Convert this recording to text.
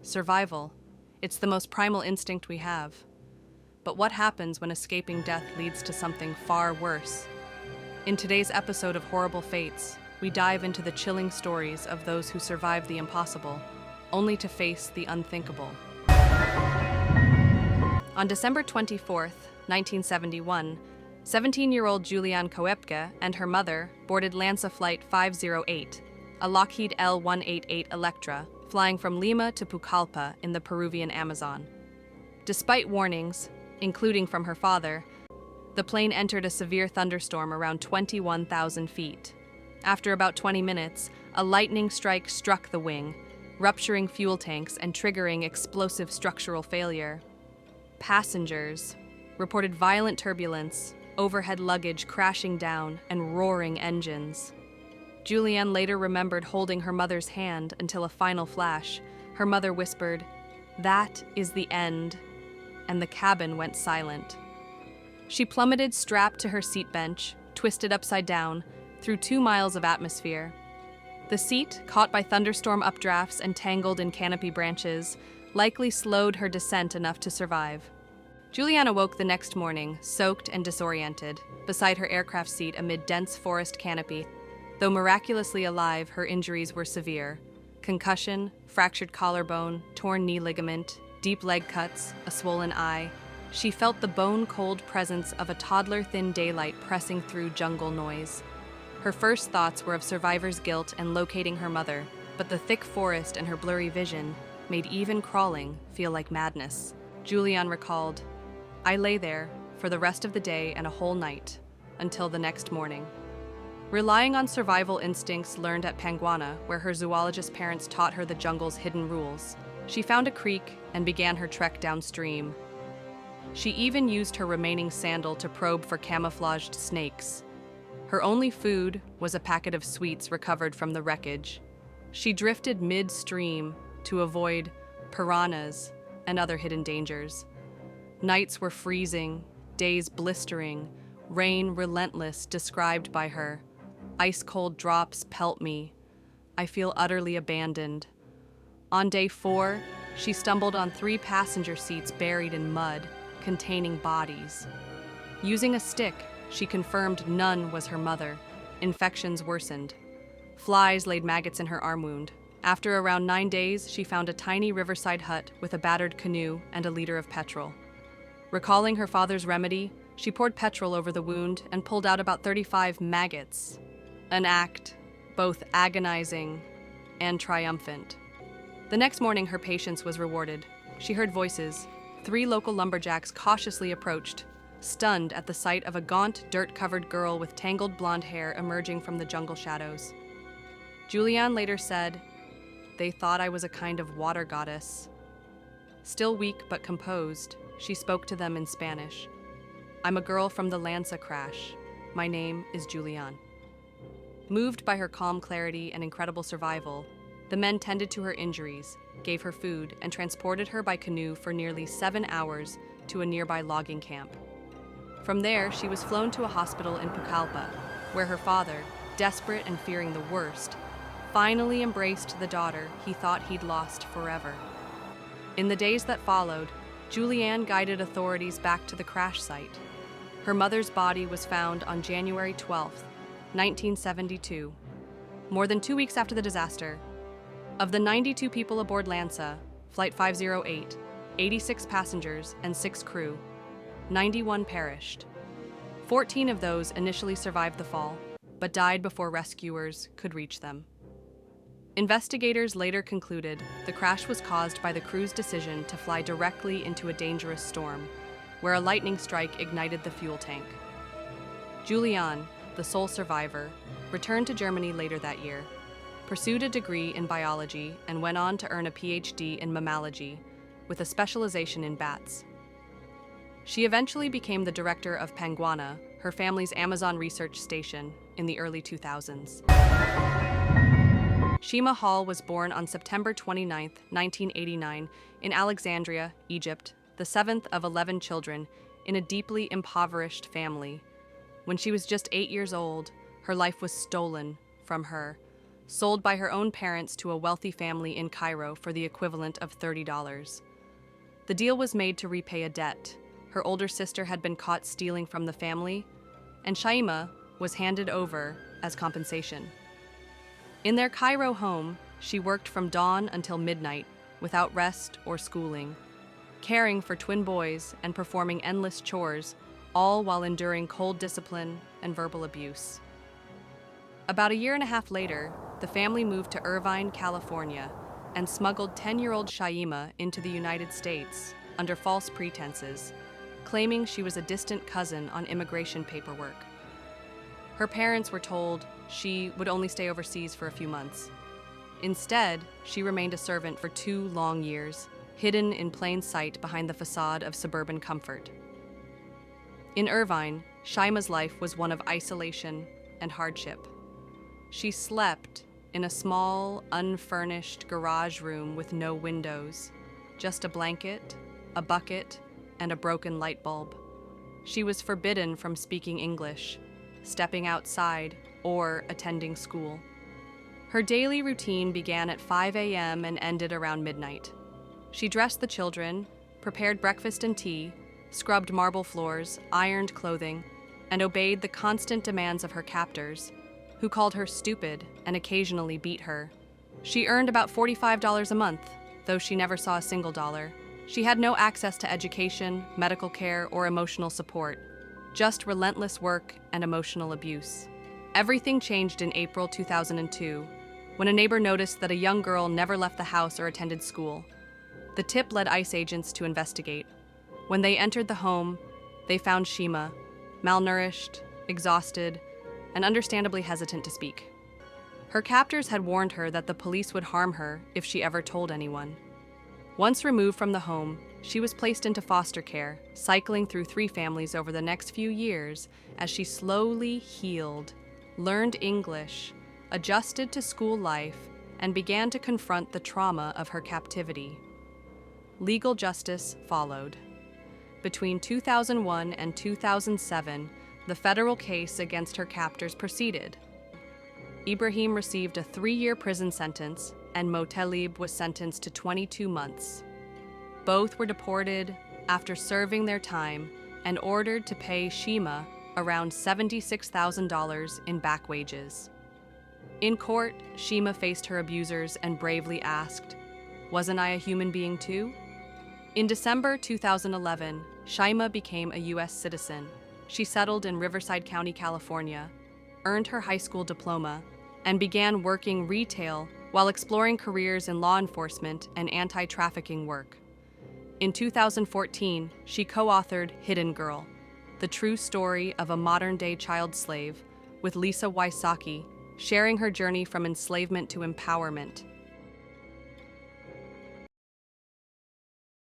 Survival. It's the most primal instinct we have. But what happens when escaping death leads to something far worse? In today's episode of Horrible Fates, we dive into the chilling stories of those who survived the impossible, only to face the unthinkable. On December 24th, 1971, 17-year-old Juliane Koepcke and her mother boarded LANSA Flight 508, a Lockheed L-188 Electra, flying from Lima to Pucallpa in the Peruvian Amazon. Despite warnings, including from her father, the plane entered a severe thunderstorm around 21,000 feet. After about 20 minutes, a lightning strike struck the wing, rupturing fuel tanks and triggering explosive structural failure. Passengers reported violent turbulence, overhead luggage crashing down, and roaring engines. Juliane later remembered holding her mother's hand until a final flash. Her mother whispered, "That is the end," and the cabin went silent. She plummeted strapped to her seat bench, twisted upside down, through 2 miles of atmosphere. The seat, caught by thunderstorm updrafts and tangled in canopy branches, likely slowed her descent enough to survive. Juliane awoke the next morning, soaked and disoriented, beside her aircraft seat amid dense forest canopy. Though miraculously alive, her injuries were severe. Concussion, fractured collarbone, torn knee ligament, deep leg cuts, a swollen eye. She felt the bone-cold presence of a toddler-thin daylight pressing through jungle noise. Her first thoughts were of survivor's guilt and locating her mother, but the thick forest and her blurry vision made even crawling feel like madness. Juliane recalled, "I lay there for the rest of the day and a whole night, until the next morning." Relying on survival instincts learned at Panguana, where her zoologist parents taught her the jungle's hidden rules, she found a creek and began her trek downstream. She even used her remaining sandal to probe for camouflaged snakes. Her only food was a packet of sweets recovered from the wreckage. She drifted midstream to avoid piranhas and other hidden dangers. Nights were freezing, days blistering, rain relentless, described by her. "Ice-cold drops pelt me. I feel utterly abandoned." On day 4, she stumbled on 3 passenger seats buried in mud, containing bodies. Using a stick, she confirmed none was her mother. Infections worsened. Flies laid maggots in her arm wound. After around 9 days, she found a tiny riverside hut with a battered canoe and a liter of petrol. Recalling her father's remedy, she poured petrol over the wound and pulled out about 35 maggots. An act both agonizing and triumphant. The next morning, her patience was rewarded. She heard voices. 3 local lumberjacks cautiously approached, stunned at the sight of a gaunt, dirt-covered girl with tangled blonde hair emerging from the jungle shadows. Juliane later said, "They thought I was a kind of water goddess." Still weak but composed, she spoke to them in Spanish. "I'm a girl from the LANSA crash. My name is Juliane." Moved by her calm clarity and incredible survival, the men tended to her injuries, gave her food, and transported her by canoe for nearly 7 hours to a nearby logging camp. From there, she was flown to a hospital in Pucallpa, where her father, desperate and fearing the worst, finally embraced the daughter he thought he'd lost forever. In the days that followed, Juliane guided authorities back to the crash site. Her mother's body was found on January 12, 1972, more than 2 weeks after the disaster. Of the 92 people aboard LANSA, Flight 508, 86 passengers and 6 crew, 91 perished. 14 of those initially survived the fall, but died before rescuers could reach them. Investigators later concluded the crash was caused by the crew's decision to fly directly into a dangerous storm, where a lightning strike ignited the fuel tank. Juliane, the sole survivor, returned to Germany later that year, pursued a degree in biology, and went on to earn a PhD in mammalogy, with a specialization in bats. She eventually became the director of Panguana, her family's Amazon research station, in the early 2000s. Shyima Hall was born on September 29, 1989, in Alexandria, Egypt, the 7th of 11 children in a deeply impoverished family. When she was just 8 years old, her life was stolen from her, sold by her own parents to a wealthy family in Cairo for the equivalent of $30. The deal was made to repay a debt. Her older sister had been caught stealing from the family, and Shyima was handed over as compensation. In their Cairo home, she worked from dawn until midnight, without rest or schooling, caring for twin boys and performing endless chores, all while enduring cold discipline and verbal abuse. About a year and a half later, the family moved to Irvine, California, and smuggled 10-year-old Shyima into the United States under false pretenses, claiming she was a distant cousin on immigration paperwork. Her parents were told she would only stay overseas for a few months. Instead, she remained a servant for 2 long years, hidden in plain sight behind the facade of suburban comfort. In Irvine, Shyma's life was one of isolation and hardship. She slept in a small, unfurnished garage room with no windows, just a blanket, a bucket, and a broken light bulb. She was forbidden from speaking English, stepping outside, or attending school. Her daily routine began at 5 a.m. and ended around midnight. She dressed the children, prepared breakfast and tea, scrubbed marble floors, ironed clothing, and obeyed the constant demands of her captors, who called her stupid and occasionally beat her. She earned about $45 a month, though she never saw a single dollar. She had no access to education, medical care, or emotional support, just relentless work and emotional abuse. Everything changed in April 2002, when a neighbor noticed that a young girl never left the house or attended school. The tip led ICE agents to investigate. When they entered the home, they found Shyima, malnourished, exhausted, and understandably hesitant to speak. Her captors had warned her that the police would harm her if she ever told anyone. Once removed from the home, she was placed into foster care, cycling through 3 families over the next few years as she slowly healed, learned English, adjusted to school life, and began to confront the trauma of her captivity. Legal justice followed. Between 2001 and 2007, the federal case against her captors proceeded. Ibrahim received a 3-year prison sentence, and Motalib was sentenced to 22 months. Both were deported after serving their time and ordered to pay Shyima around $76,000 in back wages. In court, Shyima faced her abusers and bravely asked, "Wasn't I a human being too?" In December 2011, Shyima became a U.S. citizen. She settled in Riverside County, California, earned her high school diploma, and began working retail while exploring careers in law enforcement and anti-trafficking work. In 2014, she co-authored Hidden Girl, the true story of a modern-day child slave, with Lisa Wysocki, sharing her journey from enslavement to empowerment